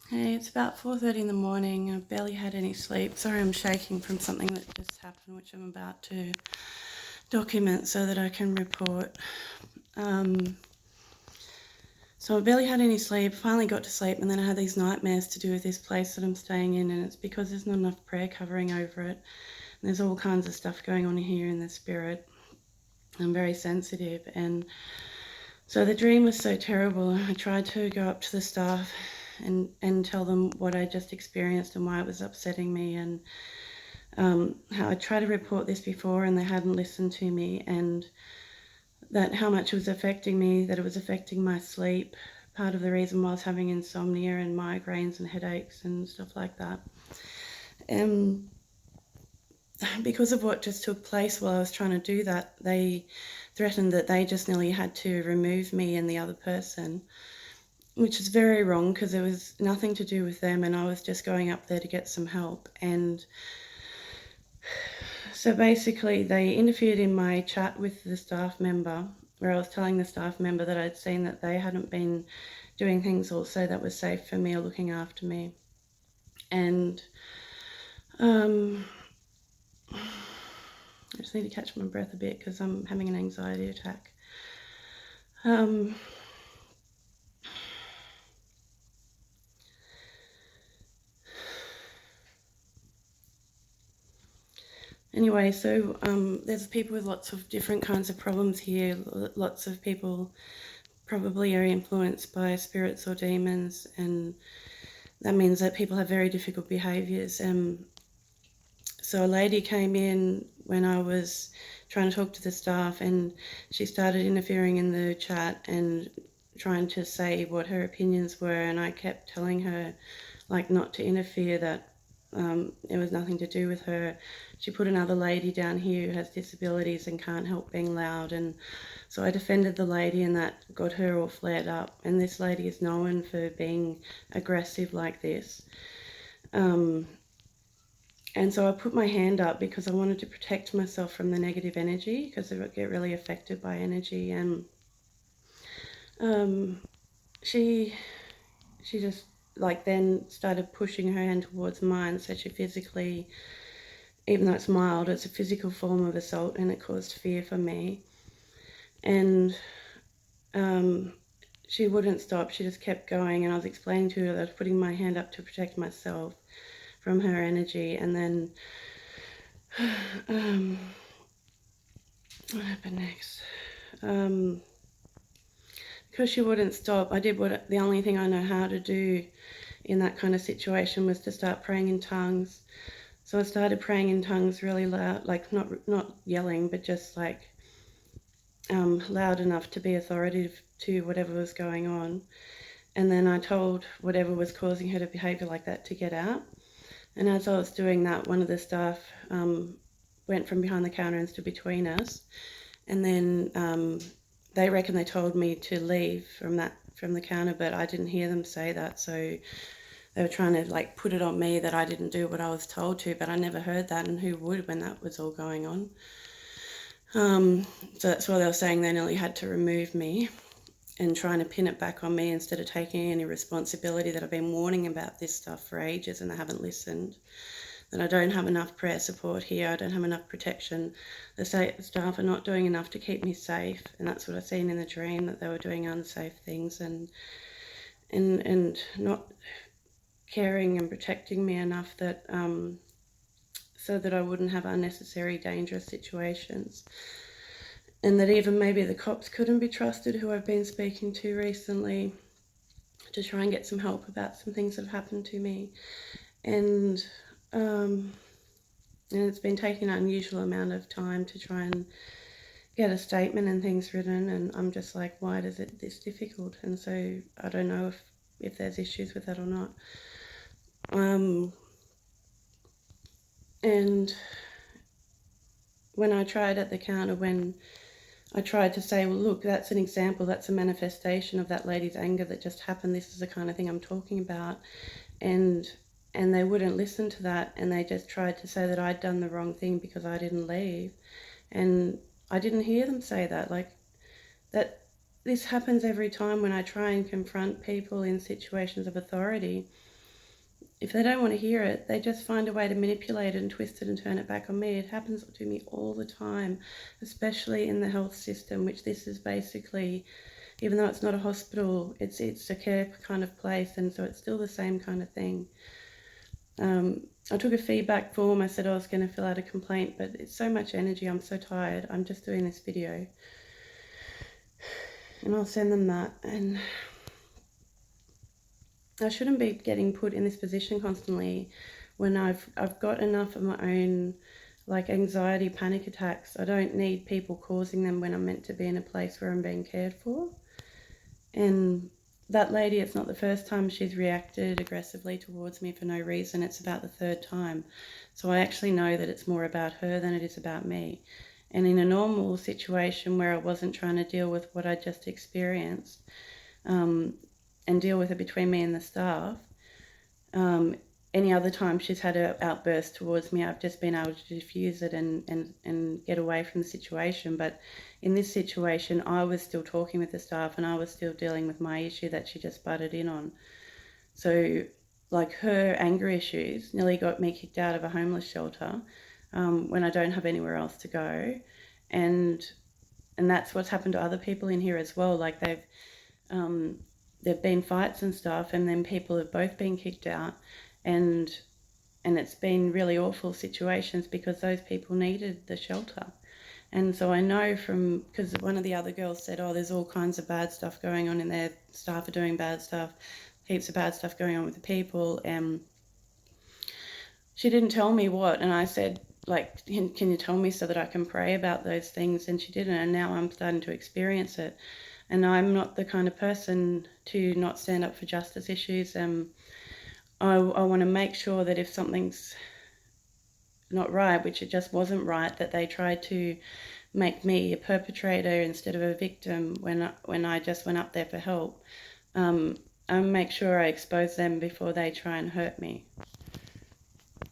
Hey, it's about 4:30 in the morning. I've barely had any sleep. Sorry, I'm shaking from something that just happened, which I'm about to document so that I can report. Um, so I barely had any sleep. Finally got to sleep, and then I had these nightmares to do with this place that I'm staying in, and it's because there's not enough prayer covering over it. And there's all kinds of stuff going on here in the spirit. I'm very sensitive, and so the dream was so terrible. I tried to go up to the staff and tell them what I just experienced and why it was upsetting me, and how I tried to report this before and they hadn't listened to me, and that how much it was affecting me, that it was affecting my sleep. Part of the reason why I was having insomnia and migraines and headaches and stuff like that. And because of what just took place while I was trying to do that, they threatened that they just nearly had to remove me and the other person, which is very wrong because it was nothing to do with them and I was just going up there to get some help. And so basically they interfered in my chat with the staff member, where I was telling the staff member that I'd seen that they hadn't been doing things also that was safe for me or looking after me. And I just need to catch my breath a bit because I'm having an anxiety attack. Anyway, so there's people with lots of different kinds of problems here. Lots of people probably are influenced by spirits or demons, and that means that people have very difficult behaviours. So a lady came in when I was trying to talk to the staff, and she started interfering in the chat and trying to say what her opinions were, and I kept telling her like not to interfere, that it was nothing to do with her. She put another lady down here who has disabilities and can't help being loud, and so I defended the lady, and that got her all flared up. And this lady is known for being aggressive like this. And so I put my hand up because I wanted to protect myself from the negative energy, because I get really affected by energy. And um, she just like then started pushing her hand towards mine. So she physically, even though it's mild, it's a physical form of assault, and it caused fear for me. And she wouldn't stop. She just kept going, and I was explaining to her that I was putting my hand up to protect myself from her energy. And then what happened next? Because she wouldn't stop, I did the only thing I know how to do in that kind of situation was to start praying in tongues. So I started praying in tongues really loud, like not yelling, but just like loud enough to be authoritative to whatever was going on. And then I told whatever was causing her to behave like that to get out. And as I was doing that, one of the staff went from behind the counter and stood between us. And then they reckon they told me to leave from the counter, but I didn't hear them say that. So they were trying to like put it on me that I didn't do what I was told to, but I never heard that, and who would when that was all going on? So that's why they were saying they nearly had to remove me and trying to pin it back on me instead of taking any responsibility, that I've been warning about this stuff for ages and they haven't listened. That I don't have enough prayer support here, I don't have enough protection. The staff are not doing enough to keep me safe, and that's what I've seen in the dream, that they were doing unsafe things and not caring and protecting me enough that so that I wouldn't have unnecessary dangerous situations. And that even maybe the cops couldn't be trusted, who I've been speaking to recently to try and get some help about some things that have happened to me. And it's been taking an unusual amount of time to try and get a statement and things written, and I'm just like, why is it this difficult? And so I don't know if there's issues with that or not. And when I tried at the counter, when I tried to say, well, look, that's an example, that's a manifestation of that lady's anger that just happened, this is the kind of thing I'm talking about, and they wouldn't listen to that, and they just tried to say that I'd done the wrong thing because I didn't leave. And I didn't hear them say that. Like, that this happens every time when I try and confront people in situations of authority. if they don't want to hear it, they just find a way to manipulate it and twist it and turn it back on me. It happens to me all the time, especially in the health system, which this is basically, even though it's not a hospital, it's a care kind of place, and so it's still the same kind of thing. I took a feedback form. I said I was going to fill out a complaint, but it's so much energy. I'm so tired. I'm just doing this video. And I'll send them that. And I shouldn't be getting put in this position constantly when I've got enough of my own like anxiety, panic attacks. I don't need people causing them when I'm meant to be in a place where I'm being cared for. And that lady, it's not the first time she's reacted aggressively towards me for no reason. It's about the third time. So I actually know that it's more about her than it is about me. And in a normal situation where I wasn't trying to deal with what I just experienced, and deal with it between me and the staff, any other time she's had an outburst towards me, I've just been able to diffuse it and get away from the situation. But in this situation, I was still talking with the staff and I was still dealing with my issue that she just butted in on. So like her anger issues nearly got me kicked out of a homeless shelter when I don't have anywhere else to go. And that's what's happened to other people in here as well. Like there've been fights and stuff, and then people have both been kicked out, and it's been really awful situations because those people needed the shelter. And so I know from, because one of the other girls said, oh, there's all kinds of bad stuff going on in there, staff are doing bad stuff, heaps of bad stuff going on with the people, and she didn't tell me what, and I said, like, can you tell me so that I can pray about those things? And she didn't, and now I'm starting to experience it. And I'm not the kind of person to not stand up for justice issues. I want to make sure that if something's not right, which it just wasn't right, that they tried to make me a perpetrator instead of a victim when I just went up there for help. I make sure I expose them before they try and hurt me.